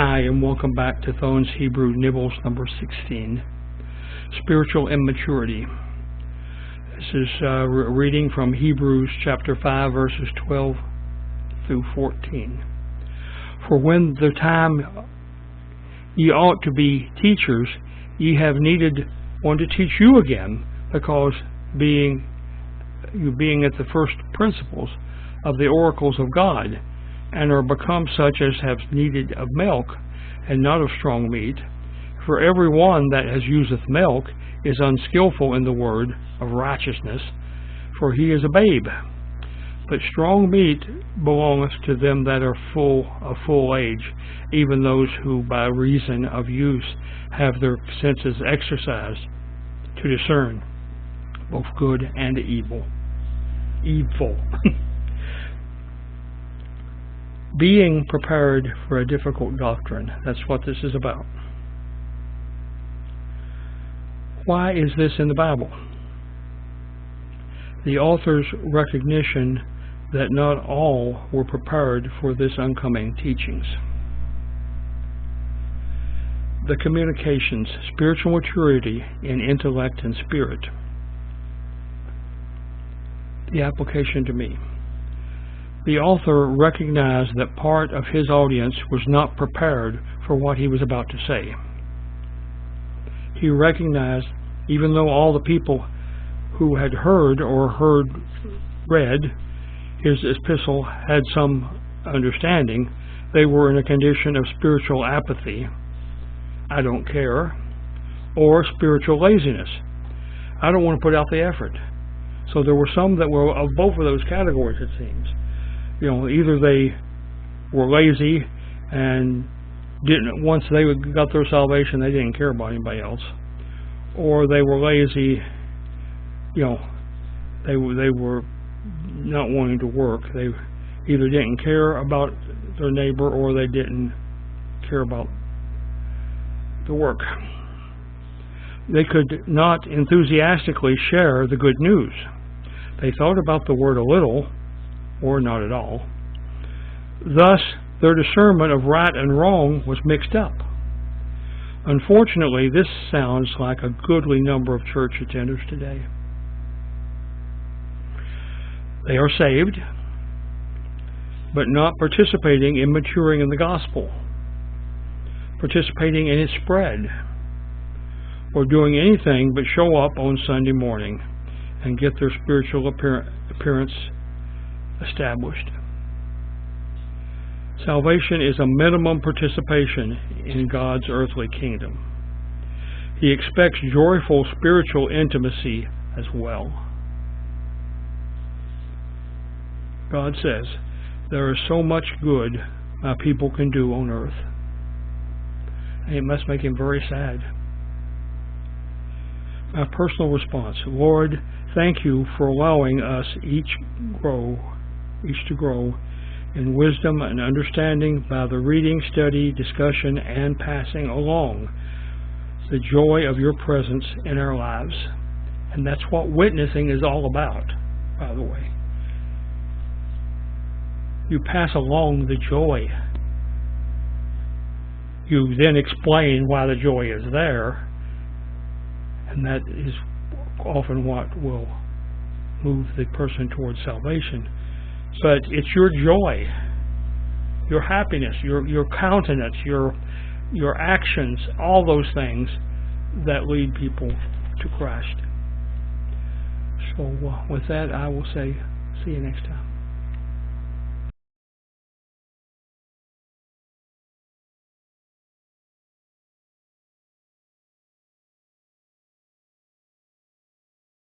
Hi, and welcome back to Thone's Hebrew Nibbles number 16, Spiritual Immaturity. This is a reading from Hebrews chapter 5, verses 12 through 14. For when the time ye ought to be teachers, ye have needed one to teach you again, because being at the first principles of the oracles of God, and are become such as have needed of milk, and not of strong meat. For every one that has useth milk is unskillful in the word of righteousness, for he is a babe. But strong meat belongeth to them that are of full age, even those who by reason of use have their senses exercised to discern both good and evil. Being prepared for a difficult doctrine. That's what this is about. Why is this in the Bible? The author's recognition that not all were prepared for this oncoming teachings. The communications, spiritual maturity in intellect and spirit. The application to me. The author recognized that part of his audience was not prepared for what he was about to say. He recognized, even though all the people who had heard or read his epistle had some understanding, they were in a condition of spiritual apathy, I don't care, or spiritual laziness. I don't want to put out the effort. So there were some that were of both of those categories, it seems. Either they were lazy and once they got their salvation, they didn't care about anybody else, or they were lazy. They were not wanting to work. They either didn't care about their neighbor or they didn't care about the work. They could not enthusiastically share the good news. They thought about the word a little, or not at all. Thus, their discernment of right and wrong was mixed up. Unfortunately, this sounds like a goodly number of church attenders today. They are saved, but not participating in maturing in the gospel, participating in its spread, or doing anything but show up on Sunday morning and get their spiritual appearance established. Salvation is a minimum participation in God's earthly kingdom. He expects joyful spiritual intimacy as well. God says, there is so much good my people can do on earth. And it must make him very sad. My personal response: Lord, thank you for allowing us each to grow in wisdom and understanding by the reading, study, discussion, and passing along the joy of your presence in our lives. And that's what witnessing is all about, by the way. You pass along the joy. You then explain why the joy is there, and that is often what will move the person towards salvation. But it's your joy, your happiness, your countenance, your actions, all those things that lead people to Christ. So with that, I will say, see you next time.